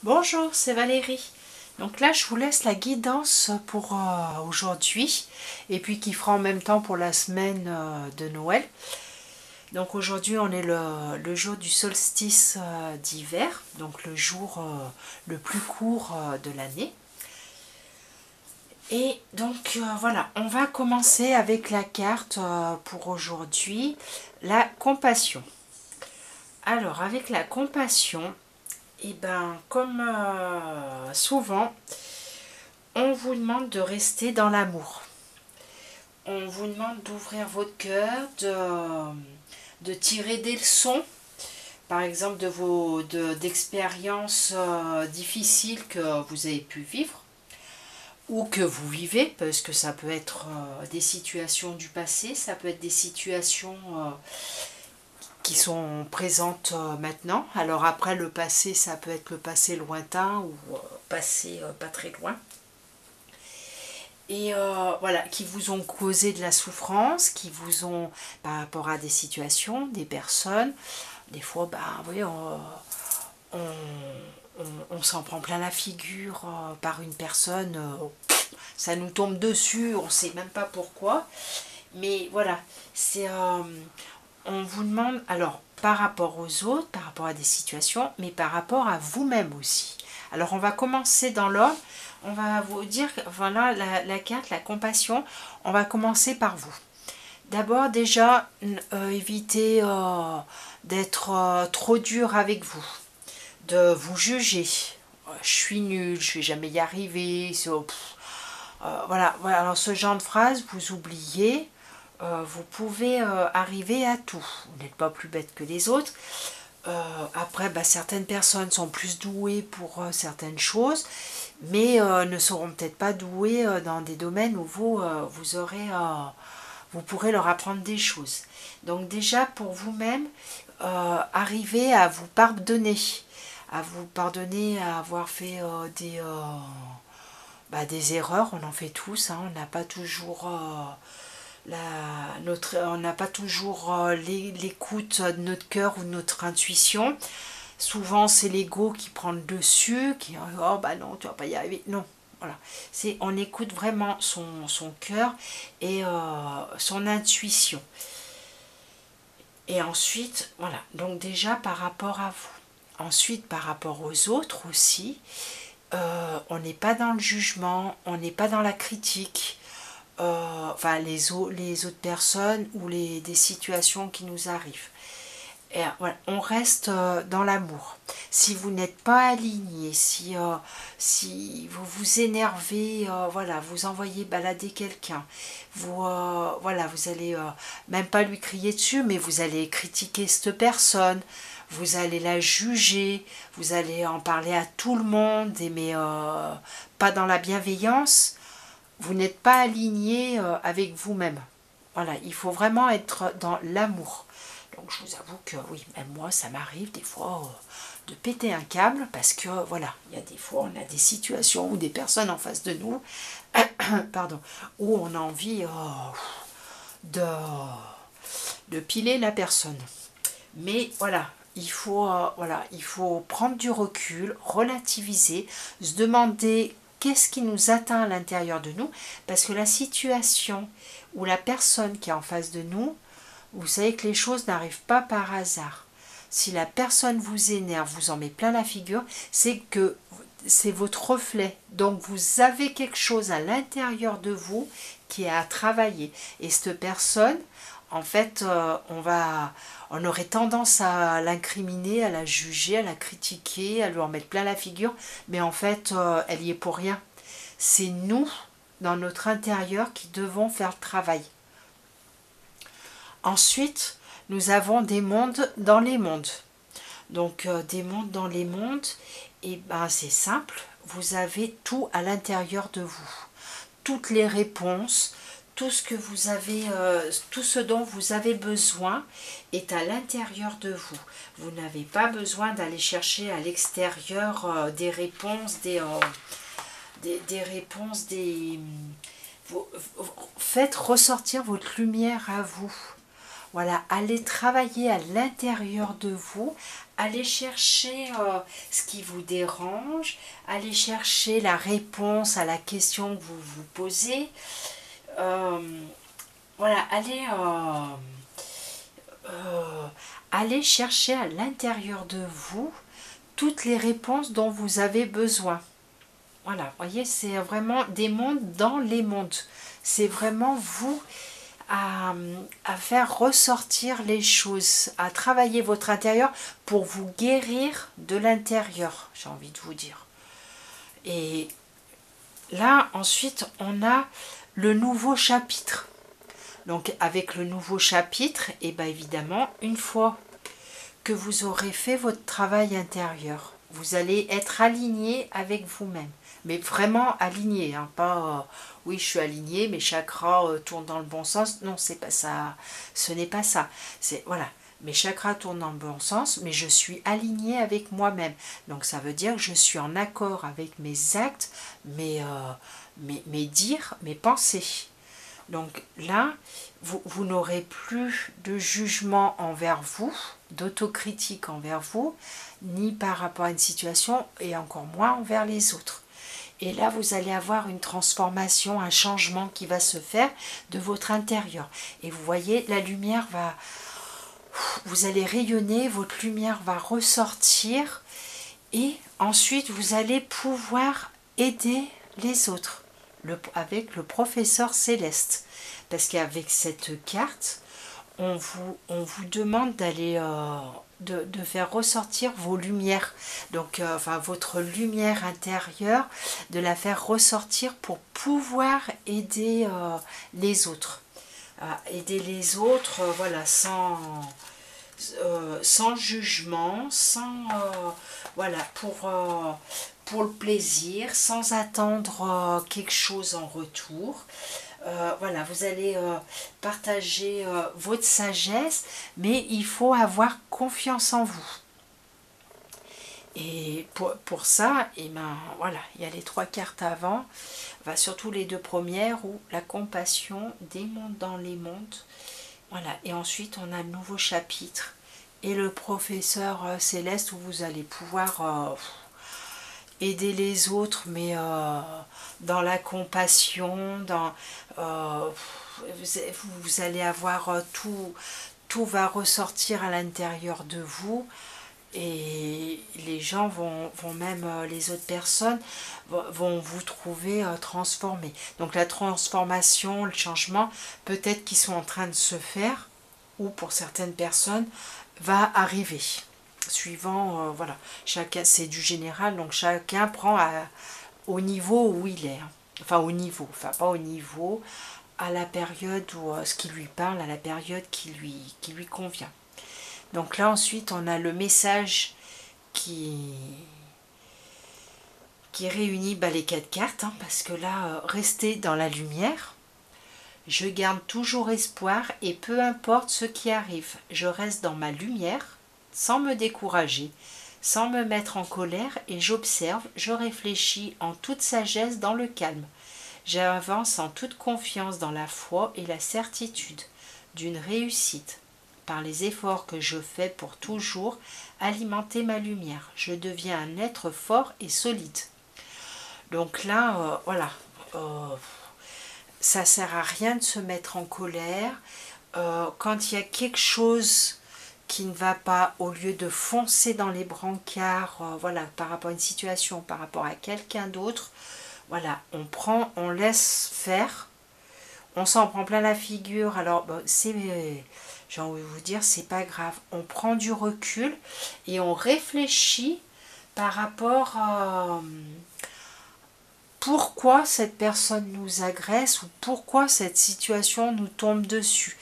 Bonjour, c'est Valérie. Donc là, je vous laisse la guidance pour aujourd'hui et puis qui fera en même temps pour la semaine de Noël. Donc aujourd'hui, on est le jour du solstice d'hiver, donc le jour le plus court de l'année. Et donc voilà, on va commencer avec la carte pour aujourd'hui, la compassion. Alors avec la compassion, et ben comme souvent, on vous demande de rester dans l'amour. On vous demande d'ouvrir votre cœur, de tirer des leçons, par exemple d'expériences difficiles que vous avez pu vivre ou que vous vivez, parce que ça peut être des situations du passé, ça peut être des situations qui sont présentes maintenant. Alors après, le passé, ça peut être le passé lointain ou passé pas très loin. Et voilà, qui vous ont causé de la souffrance, qui vous ont, par rapport à des situations, des personnes, des fois, bah, vous voyez, on s'en prend plein la figure par une personne, ça nous tombe dessus, on ne sait même pas pourquoi. Mais voilà, on vous demande, alors, par rapport aux autres, par rapport à des situations, mais par rapport à vous-même aussi. Alors, on va commencer dans l'ordre. On va vous dire, voilà, la carte, la compassion, on va commencer par vous. D'abord, déjà, évitez d'être trop dur avec vous, de vous juger. Je suis nulle, je vais jamais y arriver. Voilà, alors ce genre de phrase, vous oubliez. Vous pouvez arriver à tout. Vous n'êtes pas plus bête que les autres. Après, bah, certaines personnes sont plus douées pour certaines choses, mais ne seront peut-être pas douées dans des domaines où vous pourrez leur apprendre des choses. Donc déjà, pour vous-même, arrivez à vous pardonner, à avoir fait des erreurs. On en fait tous, hein, on n'a pas toujours on n'a pas toujours l'écoute de notre cœur ou de notre intuition. Souvent, c'est l'ego qui prend le dessus, qui oh bah non, tu vas pas y arriver. Non, voilà. On écoute vraiment son cœur et son intuition. Et ensuite, voilà. Donc déjà par rapport à vous. Ensuite, par rapport aux autres aussi, on n'est pas dans le jugement, on n'est pas dans la critique. Enfin les autres personnes ou des situations qui nous arrivent. Et, voilà, on reste dans l'amour. Si vous n'êtes pas aligné, si vous vous énervez, voilà, vous envoyez balader quelqu'un, voilà, vous allez même pas lui crier dessus, mais vous allez critiquer cette personne, vous allez la juger, vous allez en parler à tout le monde, mais pas dans la bienveillance. Vous n'êtes pas aligné avec vous-même. Voilà, il faut vraiment être dans l'amour. Donc je vous avoue que oui, même moi, ça m'arrive des fois de péter un câble parce que voilà, il y a des fois, on a des situations ou des personnes en face de nous, pardon, où on a envie de, de piler la personne. Mais voilà, il faut prendre du recul, relativiser, se demander qu'est-ce qui nous atteint à l'intérieur de nous, parce que la situation ou la personne qui est en face de nous, vous savez que les choses n'arrivent pas par hasard. Si la personne vous énerve, vous en met plein la figure, c'est que c'est votre reflet. Donc vous avez quelque chose à l'intérieur de vous qui est à travailler. Et cette personne, en fait, on aurait tendance à l'incriminer, à la juger, à la critiquer, à lui en mettre plein la figure, mais en fait, elle y est pour rien. C'est nous, dans notre intérieur, qui devons faire le travail. Ensuite, nous avons des mondes dans les mondes. Donc, des mondes dans les mondes, et ben c'est simple, vous avez tout à l'intérieur de vous. Toutes les réponses, tout ce que vous avez, tout ce dont vous avez besoin est à l'intérieur de vous. Vous n'avez pas besoin d'aller chercher à l'extérieur des réponses, des réponses, faites ressortir votre lumière à vous. Voilà, allez travailler à l'intérieur de vous, allez chercher ce qui vous dérange, allez chercher la réponse à la question que vous vous posez. Voilà, allez chercher à l'intérieur de vous toutes les réponses dont vous avez besoin. Voilà, voyez, c'est vraiment des mondes dans les mondes. C'est vraiment vous à faire ressortir les choses, à travailler votre intérieur pour vous guérir de l'intérieur, j'ai envie de vous dire. Et là, ensuite, on a le nouveau chapitre. Donc, avec le nouveau chapitre, et bien évidemment, une fois que vous aurez fait votre travail intérieur, vous allez être aligné avec vous-même. Mais vraiment aligné, hein, pas oui je suis aligné, mes chakras tournent dans le bon sens. Non, c'est pas ça. Ce n'est pas ça. C'est voilà, mes chakras tournent dans le bon sens, mais je suis aligné avec moi-même. Donc ça veut dire que je suis en accord avec mes actes, mes dires, mes pensées. Donc là, vous n'aurez plus de jugement envers vous, d'autocritique envers vous, ni par rapport à une situation, et encore moins envers les autres. Et là, vous allez avoir une transformation, un changement qui va se faire de votre intérieur. Et vous voyez, la lumière va... Vous allez rayonner, votre lumière va ressortir, et ensuite, vous allez pouvoir aider les autres avec le professeur céleste. Parce qu'avec cette carte, on vous demande d'aller de faire ressortir vos lumières, donc enfin votre lumière intérieure, de la faire ressortir pour pouvoir aider les autres, aider les autres, voilà, sans jugement, sans voilà, pour le plaisir, sans attendre quelque chose en retour. Voilà, vous allez partager votre sagesse, mais il faut avoir confiance en vous. Et pour ça, et ben, voilà, il y a les 3 cartes avant, enfin, surtout les 2 premières, où la compassion, des mondes dans les mondes. Voilà, et ensuite on a le nouveau chapitre et le professeur céleste, où vous allez pouvoir aider les autres, mais dans la compassion, vous allez avoir tout va ressortir à l'intérieur de vous, et les gens vont même, les autres personnes vont vous trouver transformés. Donc la transformation, le changement, peut-être qu'ils sont en train de se faire, ou pour certaines personnes, va arriver. Suivant, voilà, chacun, c'est du général, donc chacun prend au niveau où il est. Hein. Enfin, au niveau, enfin pas au niveau, à la période où ce qui lui parle, à la période qui lui convient. Donc là, ensuite, on a le message qui réunit les 4 cartes, hein, parce que là, restez dans la lumière. Je garde toujours espoir et peu importe ce qui arrive, je reste dans ma lumière sans me décourager, sans me mettre en colère, et j'observe, je réfléchis en toute sagesse dans le calme. J'avance en toute confiance dans la foi et la certitude d'une réussite. Par les efforts que je fais pour toujours alimenter ma lumière, je deviens un être fort et solide. Donc là, voilà, ça sert à rien de se mettre en colère. Quand il y a quelque chose qui ne va pas, au lieu de foncer dans les brancards, voilà, par rapport à une situation, par rapport à quelqu'un d'autre, voilà, on laisse faire, on s'en prend plein la figure. Alors j'ai envie de vous dire, c'est pas grave, on prend du recul et on réfléchit par rapport à pourquoi cette personne nous agresse, ou pourquoi cette situation nous tombe dessus.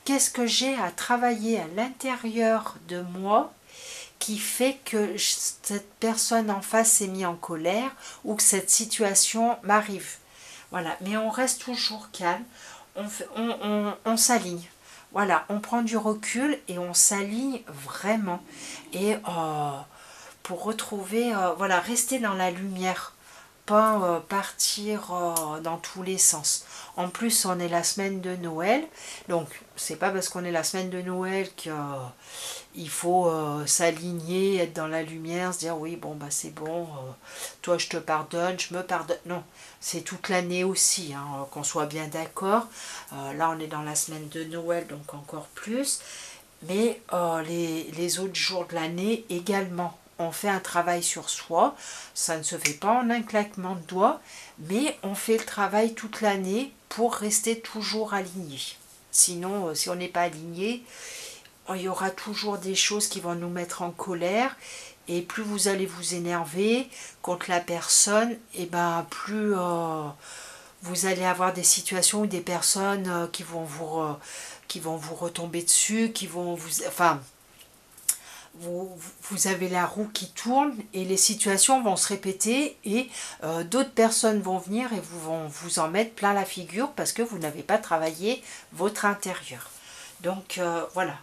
Qu'est-ce que j'ai à travailler à l'intérieur de moi qui fait que cette personne en face s'est mise en colère, ou que cette situation m'arrive. Voilà, mais on reste toujours calme, on s'aligne. Voilà, on prend du recul et on s'aligne vraiment. Et pour retrouver, voilà, rester dans la lumière. pas partir dans tous les sens. En plus, on est la semaine de Noël, donc c'est pas parce qu'on est la semaine de Noël qu'il faut s'aligner, être dans la lumière, se dire oui, bon, bah c'est bon, toi je te pardonne, je me pardonne. Non, c'est toute l'année aussi, hein, qu'on soit bien d'accord. Là, on est dans la semaine de Noël, donc encore plus. Mais les autres jours de l'année également. On fait un travail sur soi, ça ne se fait pas en un claquement de doigts, mais on fait le travail toute l'année pour rester toujours aligné. Sinon, si on n'est pas aligné, il y aura toujours des choses qui vont nous mettre en colère, et plus vous allez vous énerver contre la personne, et ben plus vous allez avoir des situations où des personnes qui vont vous retomber dessus, qui vont vous... Enfin, vous avez la roue qui tourne et les situations vont se répéter et d'autres personnes vont venir et vont vous en mettre plein la figure parce que vous n'avez pas travaillé votre intérieur. Donc voilà.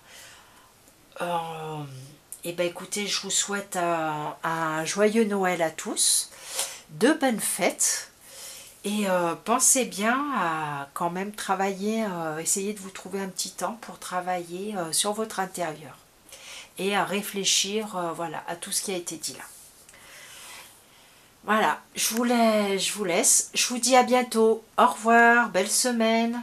Et ben écoutez, je vous souhaite un joyeux Noël à tous, de bonnes fêtes. Et pensez bien à quand même travailler, essayez de vous trouver un petit temps pour travailler sur votre intérieur et à réfléchir voilà, à tout ce qui a été dit là. Voilà, je vous laisse, je vous dis à bientôt. Au revoir, belle semaine.